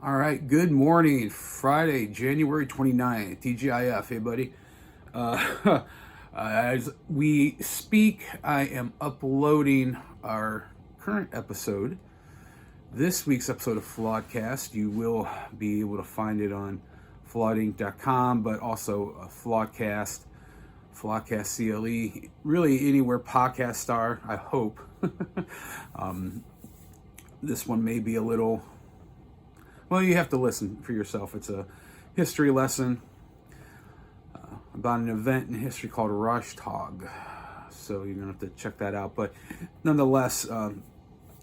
All right, good morning. Friday, January 29th, TGIF. Hey, buddy. As we speak, I am uploading our current episode. This week's episode of Flawedcast. You will be able to find it on flawedinc.com, but also Flawedcast, Flawedcast CLE, really anywhere podcasts are, I hope. This one may be a little. Well, you have to listen for yourself. It's a history lesson about an event in history called Reichstag. So you're going to have to check that out. But nonetheless,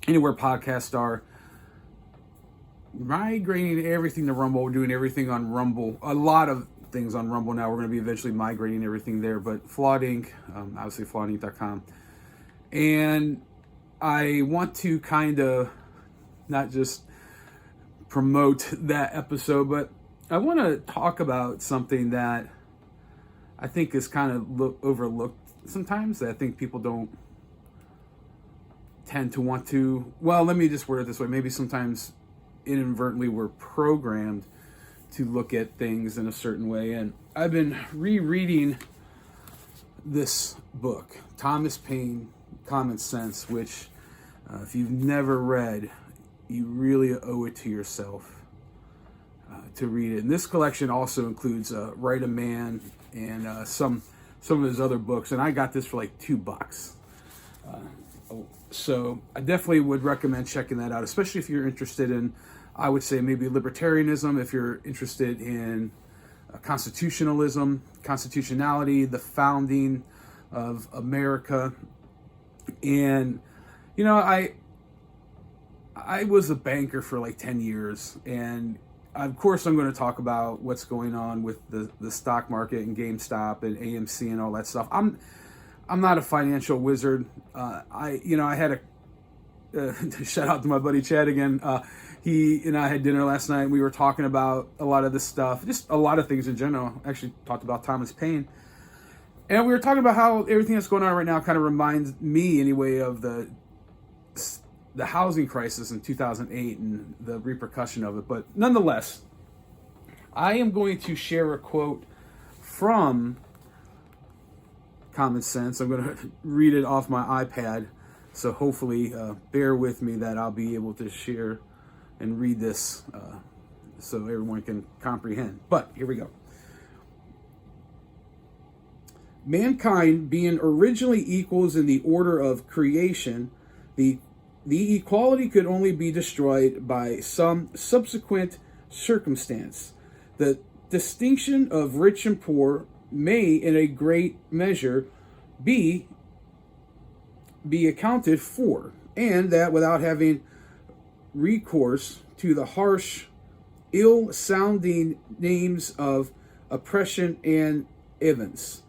anywhere podcasts are, migrating everything to Rumble, doing everything on Rumble. A lot of things on Rumble now. We're going to be eventually migrating everything there. But Flawed Inc., obviously flawedinc.com. And I want to kind of not just promote that episode, but I want to talk about something that I think is kind of overlooked sometimes, that I think people don't tend to want to, well, let me just word it this way, maybe sometimes inadvertently we're programmed to look at things in a certain way. And I've been rereading this book, Thomas Paine, Common Sense, which if you've never read, you really owe it to yourself to read it. And this collection also includes Write a Man and some of his other books. And I got this for like $2. So I definitely would recommend checking that out, especially if you're interested in, I would say, maybe libertarianism, if you're interested in constitutionality, the founding of America. And, you know, I was a banker for like 10 years, and of course I'm going to talk about what's going on with the stock market and GameStop and AMC and all that stuff. I'm not a financial wizard. I had a shout out to my buddy Chad again. He and I had dinner last night, and we were talking about a lot of this stuff, just a lot of things in general. Actually talked about Thomas Paine. And we were talking about how everything that's going on right now kind of reminds me anyway of the housing crisis in 2008 and the repercussion of it. But nonetheless, I am going to share a quote from Common Sense. I'm going to read it off my iPad. So hopefully bear with me that I'll be able to share and read this so everyone can comprehend. But here we go. Mankind being originally equals in the order of creation, the equality could only be destroyed by some subsequent circumstance. The distinction of rich and poor may, in a great measure, be accounted for, and that without having recourse to the harsh, ill-sounding names of oppression and evance.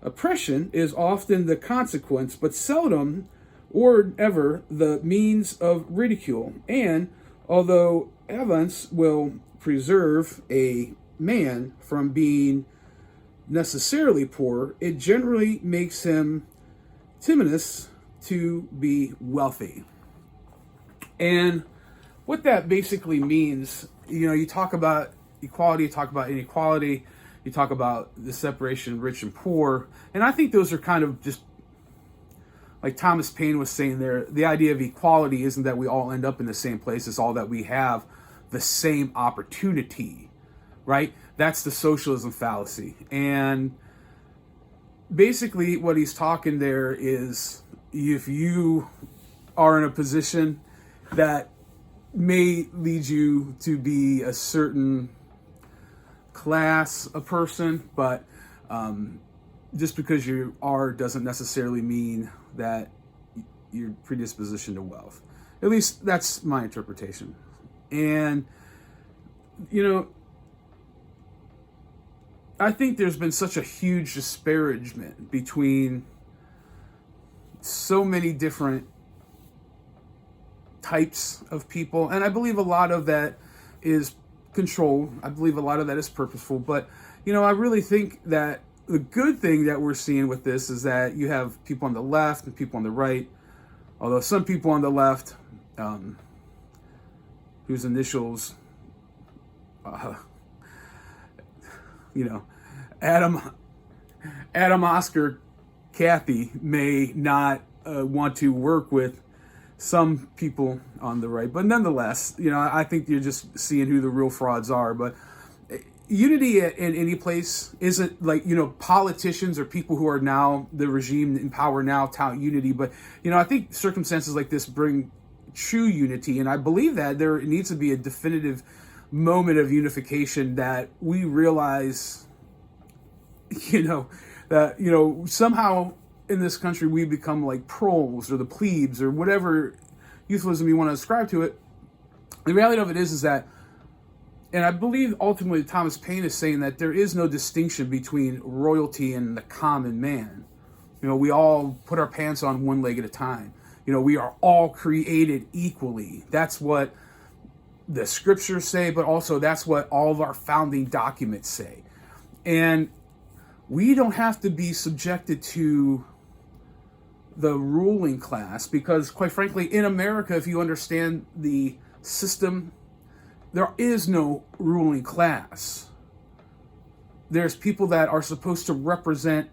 Oppression is often the consequence, but seldom or ever the means of ridicule. And although events will preserve a man from being necessarily poor, it generally makes him timorous to be wealthy. And what that basically means, you talk about equality, you talk about inequality, you talk about the separation of rich and poor, and I think those are kind of just, like Thomas Paine was saying there, the idea of equality isn't that we all end up in the same place, it's all that we have the same opportunity, right? That's the socialism fallacy. And basically what he's talking there is, if you are in a position that may lead you to be a certain class of person, but just because you are doesn't necessarily mean that you're predispositioned to wealth. At least that's my interpretation. And, I think there's been such a huge disparagement between so many different types of people. And I believe a lot of that is controlled. I believe a lot of that is purposeful. But, I really think that the good thing that we're seeing with this is that you have people on the left and people on the right. Although some people on the left, whose initials You know, Adam, Oscar, Kathy may not want to work with some people on the right, but nonetheless, you know, I think you're just seeing who the real frauds are. But unity in any place isn't like, you know, politicians or people who are now the regime in power now tout unity. But, you know, I think circumstances like this bring true unity. And I believe that there needs to be a definitive moment of unification, that we realize, you know, that, you know, somehow in this country we become like proles or the plebes or whatever euphemism you want to ascribe to it. The reality of it is that, and I believe ultimately Thomas Paine is saying that there is no distinction between royalty and the common man. You know, we all put our pants on one leg at a time. You know, we are all created equally. That's what the scriptures say, but also that's what all of our founding documents say. And we don't have to be subjected to the ruling class, because quite frankly, in America, if you understand the system, there is no ruling class. There's people that are supposed to represent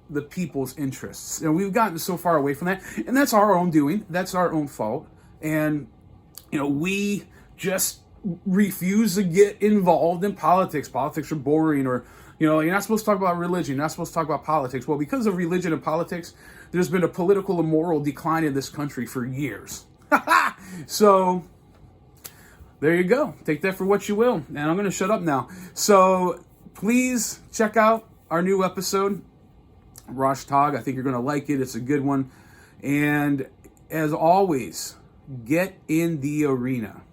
the people's interests. And we've gotten so far away from that, and that's our own doing. That's our own fault. And, you know, we just refuse to get involved in politics. Politics are boring, or, you know, you're not supposed to talk about religion. You're not supposed to talk about politics. Well, because of religion and politics, there's been a political and moral decline in this country for years. So there you go. Take that for what you will. And I'm going to shut up now. So please check out our new episode, Rosh Tag. I think you're going to like it. It's a good one. And as always, get in the arena.